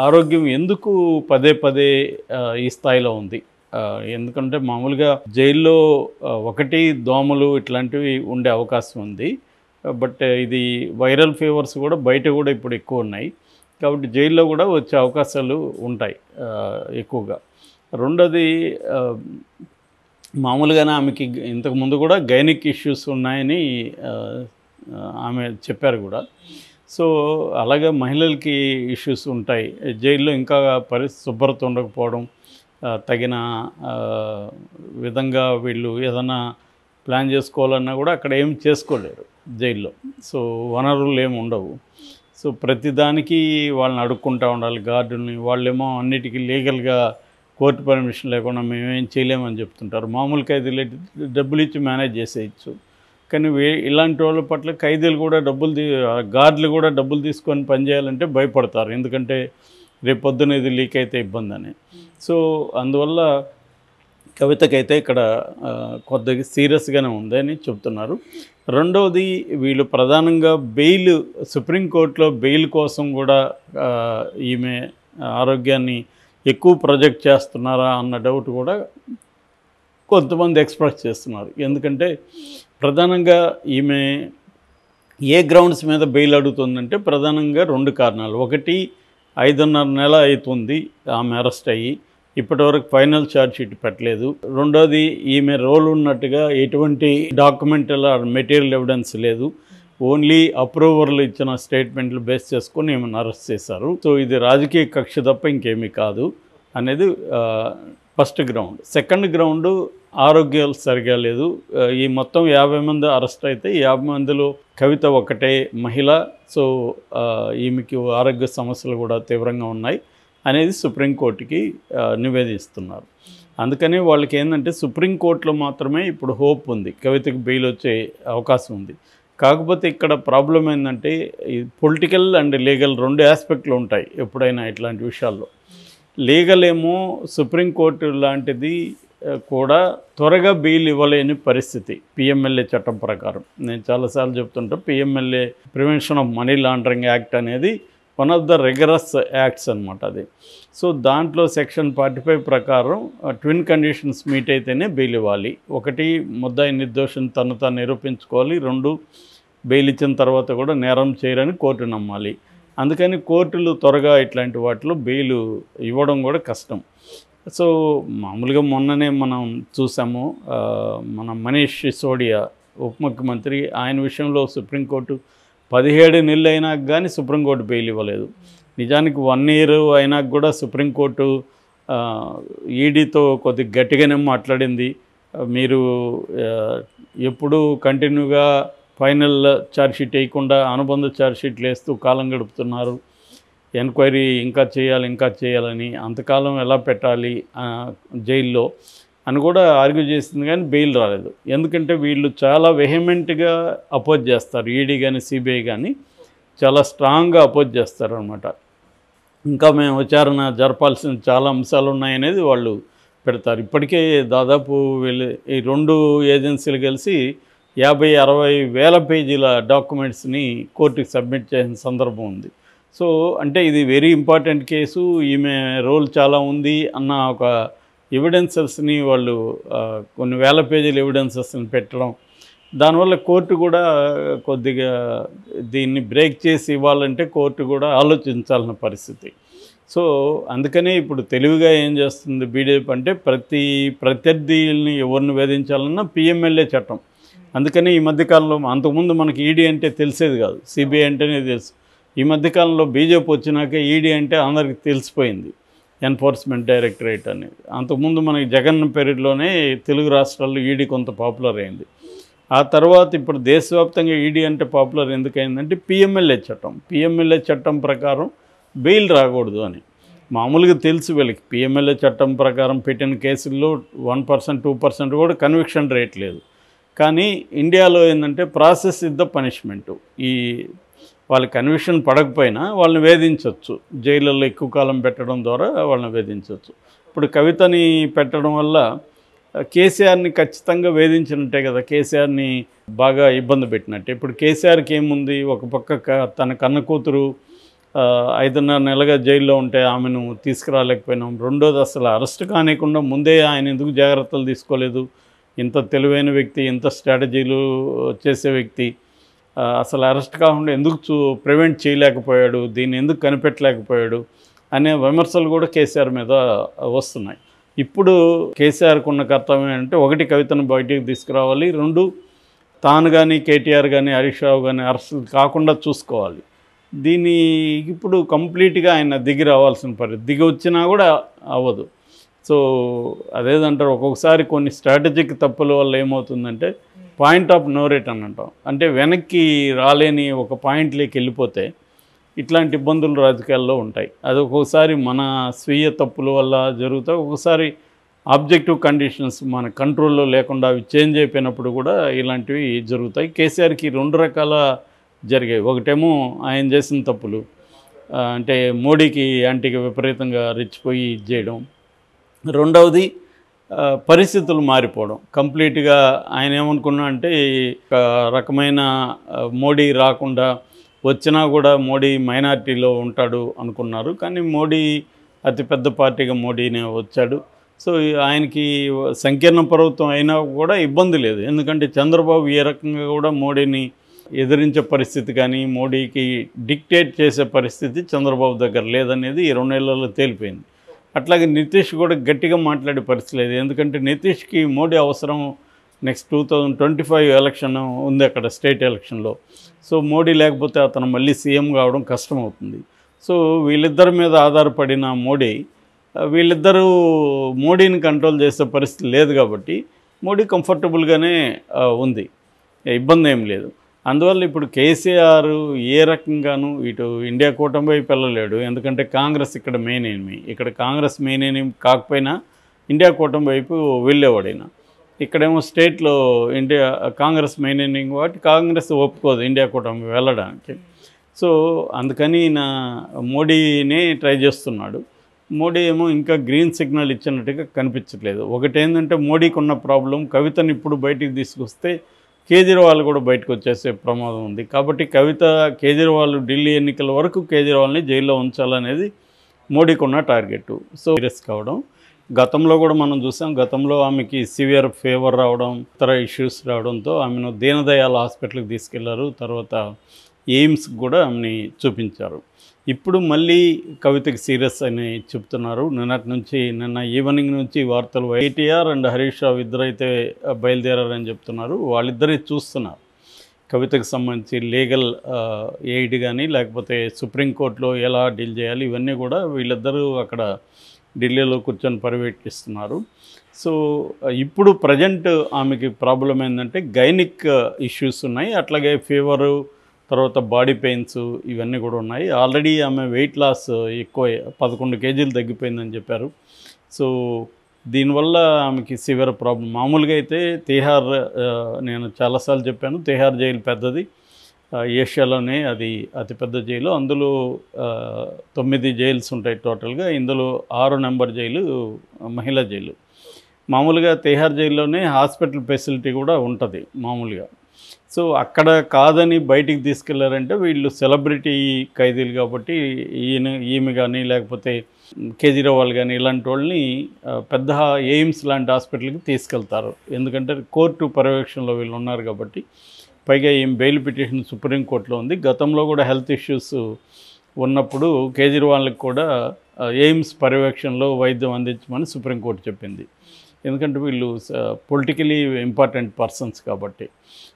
ఆరోగ్యం ఎందుకు పదే పదే ఈ స్థాయిలో ఉంది? ఎందుకంటే మామూలుగా జైల్లో ఒకటి దోమలు ఇట్లాంటివి ఉండే అవకాశం ఉంది. బట్ ఇది వైరల్ ఫీవర్స్ కూడా బయట కూడా ఇప్పుడు ఎక్కువ ఉన్నాయి. కాబట్టి జైల్లో కూడా వచ్చే అవకాశాలు ఉంటాయి ఎక్కువగా. రెండోది మామూలుగానే ఆమెకి ఇంతకుముందు కూడా గైనిక్ ఇష్యూస్ ఉన్నాయని ఆమె చెప్పారు కూడా. సో అలాగే మహిళలకి ఇష్యూస్ ఉంటాయి జైల్లో. ఇంకా శుభ్రత ఉండకపోవడం, తగిన విధంగా వీళ్ళు ఏదైనా ప్లాన్ చేసుకోవాలన్నా కూడా అక్కడ ఏం చేసుకోలేరు జైల్లో. సో వనరులు ఏమి ఉండవు. సో ప్రతిదానికి వాళ్ళని అడుక్కుంటూ ఉండాలి గార్డుల్ని. వాళ్ళేమో అన్నిటికీ లీగల్గా కోర్టు పర్మిషన్ లేకుండా మేమేం చేయలేమని చెప్తుంటారు. మామూలు ఖైదీలు డబ్బులు ఇచ్చి మేనేజ్ చేసేయచ్చు. కానీ ఇలాంటి వాళ్ళ పట్ల ఖైదీలు కూడా గార్డులు కూడా డబ్బులు తీసుకొని పనిచేయాలంటే భయపడతారు. ఎందుకంటే రేపు పొద్దున ఇది లీక్ అయితే ఇబ్బంది అని. సో అందువల్ల కవితకైతే ఇక్కడ కొద్దిగా సీరియస్గానే ఉందని చెప్తున్నారు. రెండవది వీళ్ళు ప్రధానంగా బెయిల్, సుప్రీంకోర్టులో బెయిల్ కోసం కూడా ఈమె ఆరోగ్యాన్ని ఎక్కువ ప్రొజెక్ట్ చేస్తున్నారా అన్న డౌట్ కూడా కొంతమంది ఎక్స్ప్రెస్ చేస్తున్నారు. ఎందుకంటే ప్రధానంగా ఈమె ఏ గ్రౌండ్స్ మీద బెయిల్ అడుగుతుందంటే ప్రధానంగా 2 కారణాలు. ఒకటి, 5.5 నెల అవుతుంది ఆమె అరెస్ట్ అయ్యి, ఇప్పటివరకు ఫైనల్ ఛార్జ్ షీట్ పెట్టలేదు. రెండోది, ఈమె రోల్ ఉన్నట్టుగా ఎటువంటి డాక్యుమెంటల్ మెటీరియల్ ఎవిడెన్స్ లేదు. ఓన్లీ అప్రూవర్లు ఇచ్చిన స్టేట్మెంట్లు బేస్ చేసుకొని ఈమెను అరెస్ట్ చేశారు. సో ఇది రాజకీయ కక్ష తప్ప ఇంకేమీ కాదు అనేది ఫస్ట్ గ్రౌండ్. సెకండ్ గ్రౌండ్, ఆరోగ్యాలు సరిగా లేదు. ఈ మొత్తం 50 మంది అరెస్ట్ అయితే 50 మందిలో కవిత ఒకటే మహిళ. సో ఈమెకి ఆరోగ్య సమస్యలు కూడా తీవ్రంగా ఉన్నాయి అనేది సుప్రీంకోర్టుకి నివేదిస్తున్నారు. అందుకని వాళ్ళకి ఏంటంటే సుప్రీంకోర్టులో మాత్రమే ఇప్పుడు హోప్ ఉంది, కవితకి బెయిల్ వచ్చే అవకాశం ఉంది. కాకపోతే ఇక్కడ ప్రాబ్లం ఏంటంటే ఈ పొలిటికల్ అండ్ లీగల్ 2 ఆస్పెక్ట్లు ఉంటాయి ఎప్పుడైనా ఇట్లాంటి విషయాల్లో. లీగల్ ఏమో సుప్రీంకోర్టు లాంటిది కూడా త్వరగా బెయిల్ ఇవ్వలేని పరిస్థితి పిఎంఎల్ఏ చట్టం ప్రకారం. నేను చాలాసార్లు చెప్తుంటా, PMLA prevention of money laundering act అనేది one of the rigorous acts అనమాట అది. సో దాంట్లో సెక్షన్ 45 ప్రకారం ట్విన్ కండిషన్స్ మీట్ అయితేనే బెయిల్ ఇవ్వాలి. ఒకటి, ముద్దాయి నిర్దోషం తను తాను నిరూపించుకోవాలి. 2, బెయిల్ ఇచ్చిన తర్వాత కూడా నేరం చేయరని కోర్టు నమ్మాలి. అందుకని కోర్టులు త్వరగా ఇట్లాంటి వాటిలో బెయిల్ ఇవ్వడం కూడా కష్టం. సో మామూలుగా మొన్ననే మనం చూసాము, మన మనీష్ సిసోడియా ఉప ముఖ్యమంత్రి, ఆయన విషయంలో సుప్రీంకోర్టు 17 నెలలు అయినాక కానీ సుప్రీంకోర్టు బెయిల్ ఇవ్వలేదు. నిజానికి 1 ఇయర్ అయినాక కూడా సుప్రీంకోర్టు ఈడీతో కొద్దిగా గట్టిగానే మాట్లాడింది. మీరు ఎప్పుడూ కంటిన్యూగా ఫైనల్ ఛార్జ్షీట్ వేయకుండా అనుబంధ ఛార్జ్షీట్లు వేస్తూ కాలం గడుపుతున్నారు, ఎంక్వైరీ ఇంకా చేయాలని, అంతకాలం ఎలా పెట్టాలి జైల్లో అని కూడా ఆర్గ్యూ చేసింది. కానీ బెయిల్ రాలేదు. ఎందుకంటే వీళ్ళు చాలా వెహిమెంట్గా అపోజ్ చేస్తారు. ఈడీ కానీ సిబిఐ కానీ చాలా స్ట్రాంగ్గా అపోజ్ చేస్తారు అనమాట. ఇంకా మేము విచారణ జరపాల్సిన చాలా అంశాలు ఉన్నాయనేది వాళ్ళు పెడతారు. ఇప్పటికే దాదాపు వీళ్ళు ఈ 2 ఏజెన్సీలు కలిసి 50-60 వేల పేజీల డాక్యుమెంట్స్ని కోర్టుకి సబ్మిట్ చేసిన సందర్భం ఉంది. సో అంటే ఇది వెరీ ఇంపార్టెంట్ కేసు, ఈమె రోల్ చాలా ఉంది అన్న ఒక ఎవిడెన్సెస్ని వాళ్ళు కొన్ని వేల పేజీల ఎవిడెన్సెస్ని పెట్టడం, దానివల్ల కోర్టు కూడా కొద్దిగా దీన్ని బ్రేక్ చేసి ఇవ్వాలంటే కోర్టు కూడా ఆలోచించాల్సిన పరిస్థితి. సో అందుకనే ఇప్పుడు తెలివిగా ఏం చేస్తుంది బీజేపీ అంటే ప్రత్యర్థుల్ని ఎవరిని వేధించాలన్నా పిఎంఎల్ఏ చట్టం. అందుకని ఈ మధ్యకాలంలో, అంతకుముందు మనకి ఈడీ అంటే తెలిసేది కాదు, సిబిఐ అంటేనే తెలుసు. ఈ మధ్యకాలంలో బీజేపీ వచ్చినాక ఈడీ అంటే అందరికి తెలిసిపోయింది, ఎన్ఫోర్స్మెంట్ డైరెక్టరేట్ అనేది. అంతకుముందు మనకి జగన్ పీరియడ్లోనే తెలుగు రాష్ట్రాల్లో ఈడీ కొంత పాపులర్ అయింది. ఆ తర్వాత ఇప్పుడు దేశవ్యాప్తంగా ఈడీ అంటే పాపులర్ ఎందుకైందంటే పిఎంఎల్ఏ చట్టం ప్రకారం బెయిల్ రాకూడదు అని. మామూలుగా తెలుసు వీళ్ళకి, పిఎంఎల్ఏ చట్టం ప్రకారం పెట్టిన కేసుల్లో 1%, 2% కూడా కన్విక్షన్ రేట్ లేదు. కానీ ఇండియాలో ఏంటంటే ప్రాసెస్ ఇస్ ద పనిష్మెంటు. ఈ వాళ్ళ కన్విక్షన్ పడకపోయినా వాళ్ళని వేధించవచ్చు, జైళ్ళల్లో ఎక్కువ కాలం పెట్టడం ద్వారా వాళ్ళని వేధించవచ్చు. ఇప్పుడు కవితని పెట్టడం వల్ల కేసీఆర్ని ఖచ్చితంగా వేధించినట్టే కదా, కేసీఆర్ని బాగా ఇబ్బంది పెట్టినట్టే. ఇప్పుడు కేసీఆర్కి ఏముంది, ఒక పక్క తన కన్న కూతురు 5.5 నెలలుగా జైల్లో ఉంటే ఆమెను తీసుకురాలేకపోయినాం. రెండోది అసలు అరెస్ట్ కానికుండా ముందే ఆయన ఎందుకు జాగ్రత్తలు తీసుకోలేదు? ఇంత తెలివైన వ్యక్తి, ఇంత స్ట్రాటజీలు చేసే వ్యక్తి అసలు అరెస్ట్ కాకుండా ఎందుకు ప్రివెంట్ చేయలేకపోయాడు? దీన్ని ఎందుకు కనిపెట్టలేకపోయాడు? అనే విమర్శలు కూడా కేసీఆర్ మీద వస్తున్నాయి. ఇప్పుడు కేసీఆర్కు ఉన్న కర్తవ్యం ఏంటంటే, ఒకటి కవితను బయటికి తీసుకురావాలి, రెండు తాను కానీ కేటీఆర్ కానీ హరీష్ రావు కానీ అరెస్ట్ కాకుండా చూసుకోవాలి. దీన్ని ఇప్పుడు కంప్లీట్గా ఆయన దిగి రావాల్సిన పరిస్థితి, దిగి వచ్చినా కూడా అవ్వదు. సో అదేదంటారు, ఒక్కొక్కసారి కొన్ని స్ట్రాటజిక్ తప్పుల వల్ల ఏమవుతుందంటే పాయింట్ ఆఫ్ నో రిటర్న్ అంటాం. అంటే వెనక్కి రాలేని ఒక పాయింట్లోకి వెళ్ళిపోతే ఇట్లాంటి ఇబ్బందులు రాజకీయాల్లో ఉంటాయి. అది ఒక్కొక్కసారి మన స్వీయ తప్పుల వల్ల జరుగుతాయి, ఒక్కొక్కసారి ఆబ్జెక్టివ్ కండిషన్స్ మన కంట్రోల్లో లేకుండా అవి చేంజ్ అయిపోయినప్పుడు కూడా ఇలాంటివి జరుగుతాయి. కేసీఆర్కి 2 రకాల జరిగాయి. ఒకటేమో ఆయన చేసిన తప్పులు, అంటే మోడీకి యాంటీగా విపరీతంగా రెచ్చిపోయి ఇది చేయడం. రెండవది పరిస్థితులు మారిపోవడం. కంప్లీట్గా ఆయన ఏమనుకున్నా అంటే ఒక రకమైన మోడీ రాకుండా వచ్చినా కూడా మోడీ మైనారిటీలో ఉంటాడు అనుకున్నారు. కానీ మోడీ అతిపెద్ద పార్టీగా మోడీనే వచ్చాడు. సో ఆయనకి సంకీర్ణ ప్రభుత్వం అయినా కూడా ఇబ్బంది లేదు. ఎందుకంటే చంద్రబాబు ఏ రకంగా కూడా మోడీని ఎదిరించే పరిస్థితి కానీ మోడీకి డిక్టేట్ చేసే పరిస్థితి చంద్రబాబు దగ్గర లేదనేది ఈ 2 నెలల్లో తేలిపోయింది. అట్లాగే నితీష్ కూడా గట్టిగా మాట్లాడే పరిస్థితి లేదు. ఎందుకంటే నితీష్కి మోడీ అవసరం. నెక్స్ట్ 2025 ఎలక్షన్ ఉంది అక్కడ, స్టేట్ ఎలక్షన్లో. సో మోడీ లేకపోతే అతను మళ్ళీ సీఎం కావడం కష్టమవుతుంది. సో వీళ్ళిద్దరి మీద ఆధారపడిన మోడీ, వీళ్ళిద్దరూ మోడీని కంట్రోల్ చేసే పరిస్థితి లేదు కాబట్టి మోడీ కంఫర్టబుల్గానే ఉంది, ఇబ్బంది ఏం లేదు. అందువల్ల ఇప్పుడు కేసీఆర్ ఏ రకంగానూ ఇటు ఇండియా కూటమి వైపు వెళ్ళలేడు. ఎందుకంటే కాంగ్రెస్ ఇక్కడ మెయిన్ ఎనిమి. ఇక్కడ కాంగ్రెస్ మెయిన్ ఎనిమి కాకపోయినా ఇండియా కూటమి వైపు వెళ్ళేవాడైనా. ఇక్కడేమో స్టేట్లో ఇండియా కాంగ్రెస్ మెయిన్ ఎనిమి కాబట్టి కాంగ్రెస్ ఒప్పుకోదు ఇండియా కూటమి వెళ్ళడానికి. సో అందుకని మోడీనే ట్రై చేస్తున్నాడు. మోడీ ఏమో ఇంకా గ్రీన్ సిగ్నల్ ఇచ్చినట్టుగా కనిపించట్లేదు. ఒకటేంటంటే మోడీకి ఉన్న ప్రాబ్లం, కవితను ఇప్పుడు బయటికి తీసుకొస్తే కేజ్రీవాల్ కూడా బయటకు వచ్చేసే ప్రమాదం ఉంది. కాబట్టి కేజ్రీవాల్ ఢిల్లీ ఎన్నికల వరకు కేజ్రీవాల్ని జైల్లో ఉంచాలనేది మోడీకి ఉన్న టార్గెట్. సో సీరియస్ కావడం గతంలో కూడా మనం చూసాం. గతంలో ఆమెకి సివియర్ ఫీవర్ రావడం, ఇతర ఇష్యూస్ రావడంతో ఆమెను దీనదయాళ్ హాస్పిటల్కి తీసుకెళ్లారు. తర్వాత ఎయిమ్స్కి కూడా ఆమెని చూపించారు. ఇప్పుడు మళ్ళీ కవితకి సీరియస్ అని చెప్తున్నారు. నిన్న ఈవినింగ్ నుంచి వార్తలు కేటీఆర్ అండ్ హరీష్ రావు ఇద్దరైతే బయలుదేరారని చెప్తున్నారు. వాళ్ళిద్దరే చూస్తున్నారు కవితకు సంబంధించి లీగల్ ఎయిడ్ కానీ లేకపోతే సుప్రీంకోర్టులో ఎలా డీల్ చేయాలి, ఇవన్నీ కూడా వీళ్ళిద్దరూ అక్కడ ఢిల్లీలో కూర్చొని పర్యవేక్షిస్తున్నారు. సో ఇప్పుడు ప్రజెంట్ ఆమెకి ప్రాబ్లం ఏంటంటే గైనిక్ ఇష్యూస్ ఉన్నాయి, అట్లాగే ఫీవరు, తర్వాత బాడీ పెయిన్స్ ఇవన్నీ కూడా ఉన్నాయి. ఆల్రెడీ ఆమె వెయిట్ లాస్ ఎక్కువ 11 కేజీలు తగ్గిపోయిందని చెప్పారు. సో దీనివల్ల ఆమెకి సివియర్ ప్రాబ్లం. మామూలుగా అయితే తిహార్, నేను చాలాసార్లు చెప్పాను, తిహార్ జైలు పెద్దది, ఏషియాలోనే అది అతిపెద్ద జైలు. అందులో 9 జైల్స్ ఉంటాయి టోటల్గా. ఇందులో 6 నెంబర్ జైలు మహిళా జైలు. మామూలుగా తిహార్ జైల్లోనే హాస్పిటల్ ఫెసిలిటీ కూడా ఉంటుంది మామూలుగా. సో అక్కడ కాదని బయటికి తీసుకెళ్లారంటే వీళ్ళు సెలబ్రిటీ ఖైదీలు కాబట్టి ఈమె కానీ లేకపోతే కేజ్రీవాల్ కానీ ఇలాంటి వాళ్ళని పెద్ద ఎయిమ్స్ లాంటి హాస్పిటల్కి తీసుకెళ్తారు. ఎందుకంటే కోర్టు పర్యవేక్షణలో వీళ్ళు ఉన్నారు కాబట్టి. పైగా ఈమె బెయిల్ పిటిషన్ సుప్రీంకోర్టులో ఉంది. గతంలో కూడా హెల్త్ ఇష్యూస్ ఉన్నప్పుడు కేజ్రీవాల్కి కూడా ఎయిమ్స్ పర్యవేక్షణలో వైద్యం అందించమని సుప్రీంకోర్టు చెప్పింది. ఎందుకంటే వీళ్ళు పొలిటికలీ ఇంపార్టెంట్ పర్సన్స్ కాబట్టి.